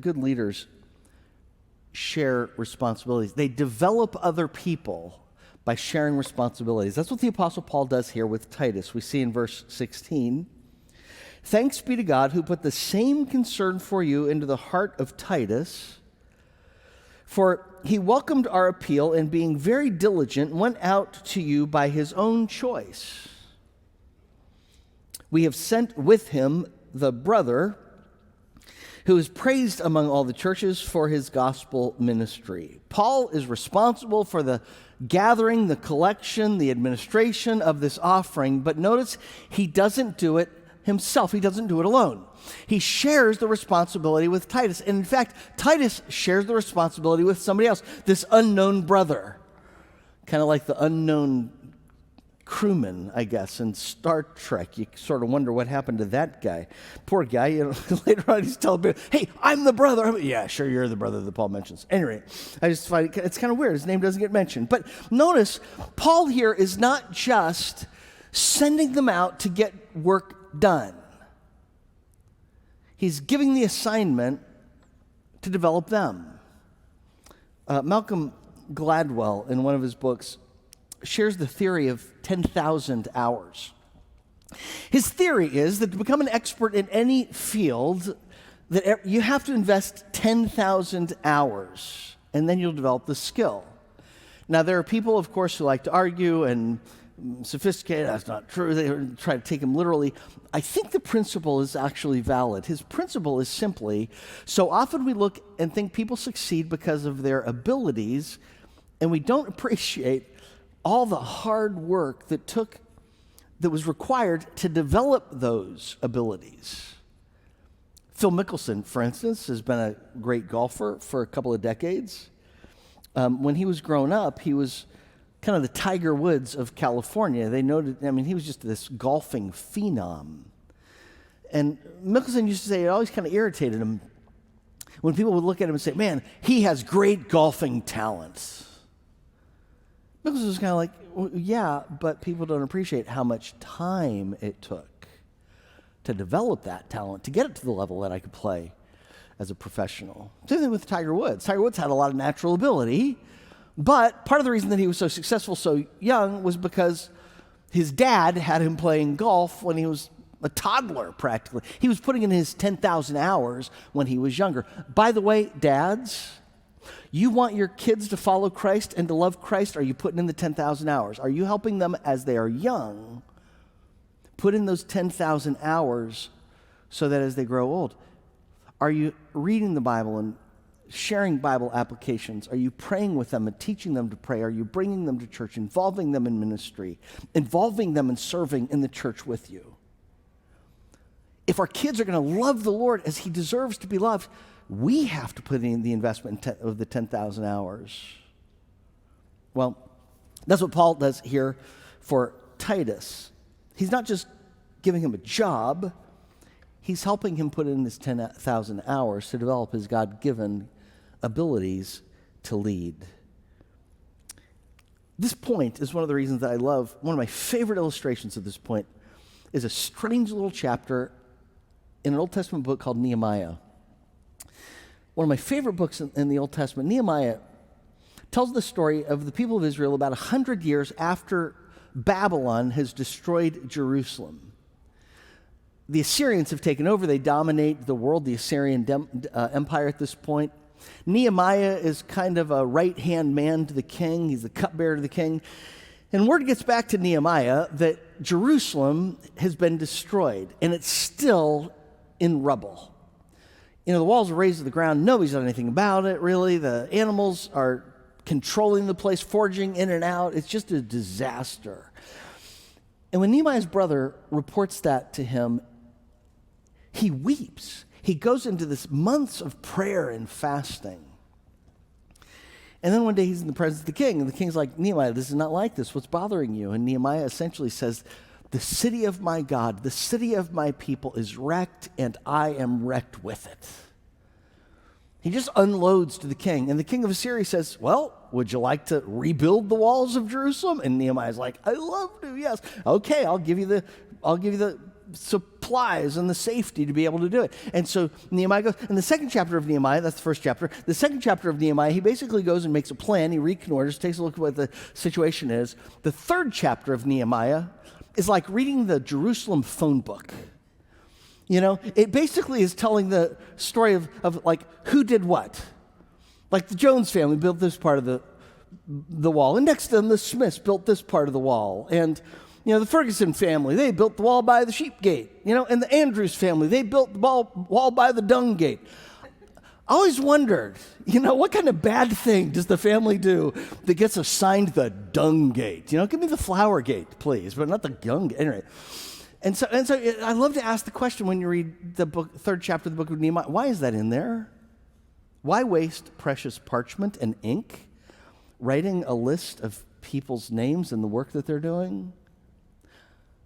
Good leaders share responsibilities. They develop other people by sharing responsibilities. That's what the Apostle Paul does here with Titus. We see in verse 16, "Thanks be to God who put the same concern for you into the heart of Titus, for he welcomed our appeal and being very diligent went out to you by his own choice. We have sent with him the brother who is praised among all the churches for his gospel ministry." Paul is responsible for the gathering, the collection, the administration of this offering, but notice he doesn't do it himself. He doesn't do it alone. He shares the responsibility with Titus. And in fact, Titus shares the responsibility with somebody else, this unknown brother, kind of like the unknown crewman, I guess, in Star Trek. You sort of wonder what happened to that guy. Poor guy, later on he's telling me, "Hey, I'm the brother." Yeah, sure, you're the brother that Paul mentions. Anyway, I just find it's kind of weird. His name doesn't get mentioned. But notice, Paul here is not just sending them out to get work done. He's giving the assignment to develop them. Malcolm Gladwell, in one of his books, shares the theory of 10,000 hours. His theory is that to become an expert in any field, that you have to invest 10,000 hours, and then you'll develop the skill. Now, there are people, of course, who like to argue and sophisticated. That's not true. They try to take him literally. I think the principle is actually valid. His principle is simply, so often we look and think people succeed because of their abilities, and we don't appreciate all the hard work that was required to develop those abilities. Phil Mickelson, for instance, has been a great golfer for a couple of decades. When he was growing up, he was kind of the Tiger Woods of California. They noted, he was just this golfing phenom. And Mickelson used to say it always kind of irritated him when people would look at him and say, "Man, he has great golfing talent." Mickelson was kind of like, well, yeah, but people don't appreciate how much time it took to develop that talent, to get it to the level that I could play as a professional. Same thing with Tiger Woods. Tiger Woods had a lot of natural ability, but part of the reason that he was so successful so young was because his dad had him playing golf when he was a toddler, practically. He was putting in his 10,000 hours when he was younger. By the way, dads, you want your kids to follow Christ and to love Christ? Are you putting in the 10,000 hours? Are you helping them as they are young put in those 10,000 hours so that as they grow old? Are you reading the Bible and sharing Bible applications? Are you praying with them and teaching them to pray? Are you bringing them to church, involving them in ministry, involving them in serving in the church with you? If our kids are going to love the Lord as he deserves to be loved, we have to put in the investment of the 10,000 hours. Well, that's what Paul does here for Titus. He's not just giving him a job, he's helping him put in his 10,000 hours to develop his God-given abilities to lead. This point is one of the reasons that I love, one of my favorite illustrations of this point is a strange little chapter in an Old Testament book called Nehemiah. One of my favorite books in the Old Testament, Nehemiah, tells the story of the people of Israel about 100 years after Babylon has destroyed Jerusalem. The Assyrians have taken over. They dominate the world, the Assyrian Empire at this point. Nehemiah is kind of a right-hand man to the king. He's the cupbearer to the king. And word gets back to Nehemiah that Jerusalem has been destroyed, and it's still in rubble. The walls are raised to the ground. Nobody's done anything about it, really. The animals are controlling the place, foraging in and out. It's just a disaster. And when Nehemiah's brother reports that to him, he weeps. He goes into this months of prayer and fasting. And then one day he's in the presence of the king, and the king's like, "Nehemiah, this is not like this. What's bothering you?" And Nehemiah essentially says, "The city of my God, the city of my people is wrecked, and I am wrecked with it." He just unloads to the king, and the king of Assyria says, "Well, would you like to rebuild the walls of Jerusalem?" And Nehemiah's like, "I love to, yes." "Okay, I'll give you the supplies and the safety to be able to do it. And so Nehemiah goes, in the second chapter of Nehemiah, that's the first chapter, the second chapter of Nehemiah, he basically goes and makes a plan, he reconnoiters, takes a look at what the situation is. The third chapter of Nehemiah is like reading the Jerusalem phone book. You know, it basically is telling the story of like who did what. Like the Jones family built this part of the wall, and next to them the Smiths built this part of the wall, and you know the Ferguson family, they built the wall by the sheep gate, you know, and the Andrews family, they built the wall by the dung gate. I always wondered, you know, what kind of bad thing does the family do that gets assigned the dung gate? You know, give me the flower gate, please, but not the dung gate. Anyway. And so I love to ask the question when you read the book, third chapter of the book of Nehemiah, why is that in there? Why waste precious parchment and ink writing a list of people's names and the work that they're doing?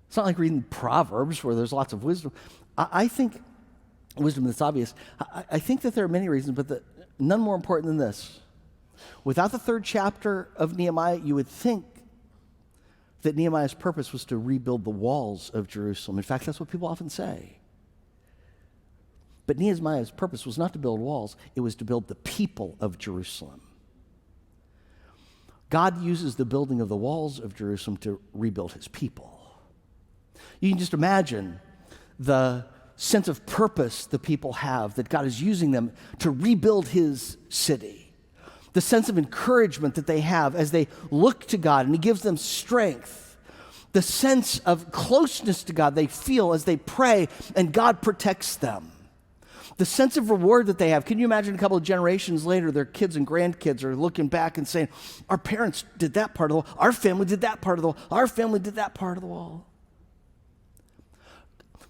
It's not like reading Proverbs where there's lots of wisdom. I think wisdom that's obvious. I think that there are many reasons, but none more important than this. Without the third chapter of Nehemiah, you would think that Nehemiah's purpose was to rebuild the walls of Jerusalem. In fact, that's what people often say. But Nehemiah's purpose was not to build walls, it was to build the people of Jerusalem. God uses the building of the walls of Jerusalem to rebuild his people. You can just imagine the sense of purpose the people have, that God is using them to rebuild his city. The sense of encouragement that they have as they look to God and he gives them strength. The sense of closeness to God they feel as they pray and God protects them. The sense of reward that they have. Can you imagine a couple of generations later, their kids and grandkids are looking back and saying, our parents did that part of the wall, our family did that part of the wall, our family did that part of the wall.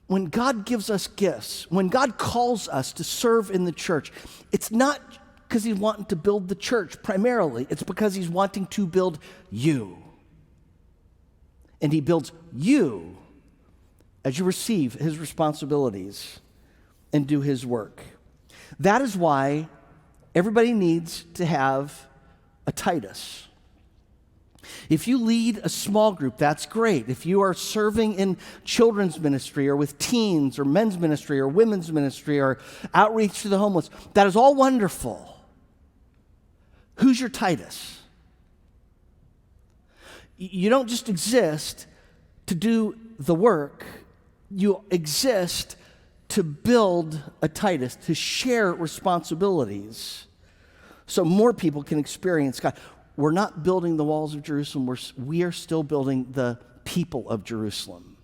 When God gives us gifts, when God calls us to serve in the church, it's not because he's wanting to build the church primarily. It's because he's wanting to build you. And he builds you as you receive his responsibilities and do his work. That is why everybody needs to have a Titus. If you lead a small group, that's great. If you are serving in children's ministry or with teens or men's ministry or women's ministry or outreach to the homeless, that is all wonderful. Who's your Titus? You don't just exist to do the work. You exist to build a Titus, to share responsibilities so more people can experience God. We're not building the walls of Jerusalem. We are still building the people of Jerusalem.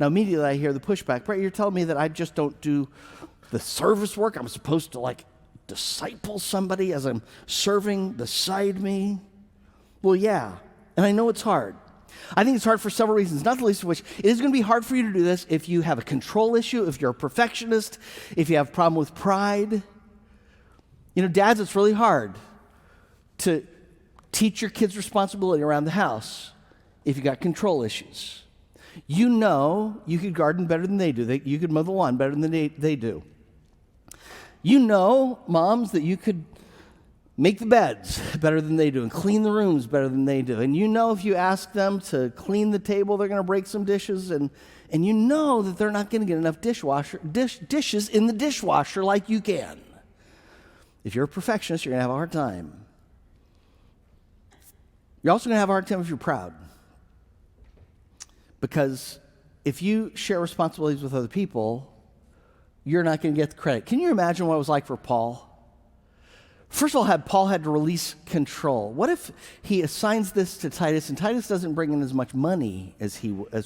Now, immediately I hear the pushback. Brett, you're telling me that I just don't do the service work? I'm supposed to, disciple somebody as I'm serving beside me? Well, yeah, and I know it's hard. I think it's hard for several reasons, not the least of which, it is going to be hard for you to do this if you have a control issue, if you're a perfectionist, if you have a problem with pride. You know, dads, it's really hard to teach your kids responsibility around the house if you got control issues. You know you could garden better than they do. You could mow the lawn better than they do. You know, moms, that you could make the beds better than they do and clean the rooms better than they do. And you know if you ask them to clean the table, they're going to break some dishes. And you know that they're not going to get enough dishes in the dishwasher like you can. If you're a perfectionist, you're going to have a hard time. You're also going to have a hard time if you're proud. Because if you share responsibilities with other people, you're not going to get the credit. Can you imagine what it was like for Paul? First of all, Paul had to release control. What if he assigns this to Titus, and Titus doesn't bring in as much money as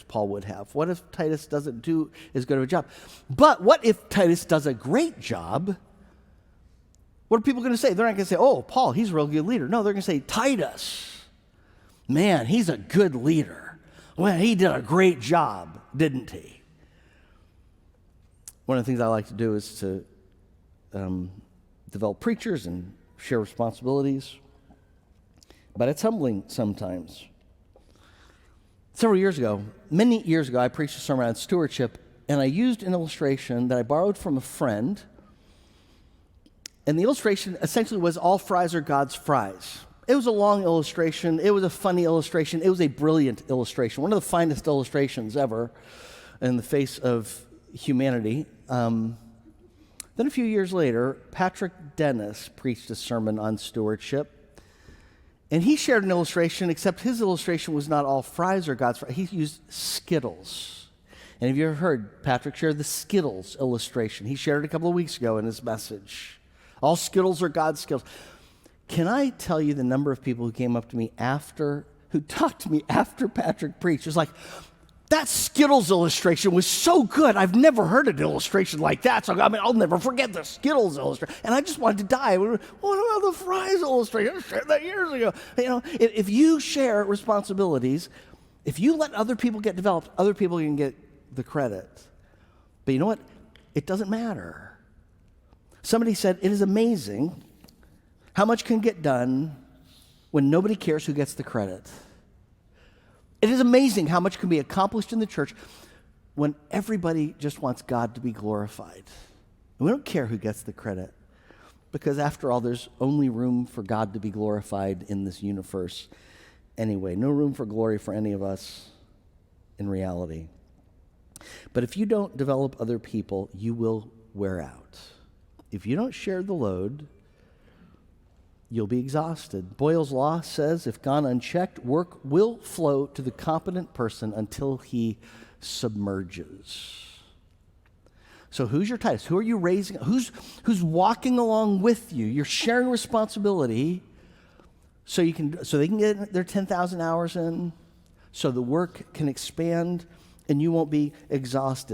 Paul would have? What if Titus doesn't do as good of a job? But what if Titus does a great job? What are people going to say? They're not going to say, oh, Paul, he's a real good leader. No, they're going to say, Titus, man, he's a good leader. Well, he did a great job, didn't he? One of the things I like to do is to develop preachers and share responsibilities. But it's humbling sometimes. Several years ago, many years ago, I preached a sermon on stewardship, and I used an illustration that I borrowed from a friend. And the illustration essentially was all fries are God's fries. It was a long illustration. It was a funny illustration. It was a brilliant illustration, one of the finest illustrations ever. in the face of humanity. Then a few years later, Patrick Dennis preached a sermon on stewardship. And he shared an illustration, except his illustration was not all fries or God's fries. He used Skittles. And have you ever heard Patrick share the Skittles illustration? He shared it a couple of weeks ago in his message. All Skittles are God's Skittles. Can I tell you the number of people who came up to me who talked to me after Patrick preached? It was like, that Skittles illustration was so good. I've never heard an illustration like that. So, I'll never forget the Skittles illustration. And I just wanted to die. What about the fries illustration? I shared that years ago. If you share responsibilities, if you let other people get developed, other people can get the credit. But you know what? It doesn't matter. Somebody said, it is amazing how much can get done when nobody cares who gets the credit. It is amazing how much can be accomplished in the church when everybody just wants God to be glorified. And we don't care who gets the credit, because after all, there's only room for God to be glorified in this universe anyway. No room for glory for any of us in reality. But if you don't develop other people, you will wear out. If you don't share the load, you'll be exhausted. Boyle's Law says if gone unchecked, work will flow to the competent person until he submerges. So who's your Titus? Who are you raising? Who's walking along with you? You're sharing responsibility so they can get their 10,000 hours in, so the work can expand and you won't be exhausted.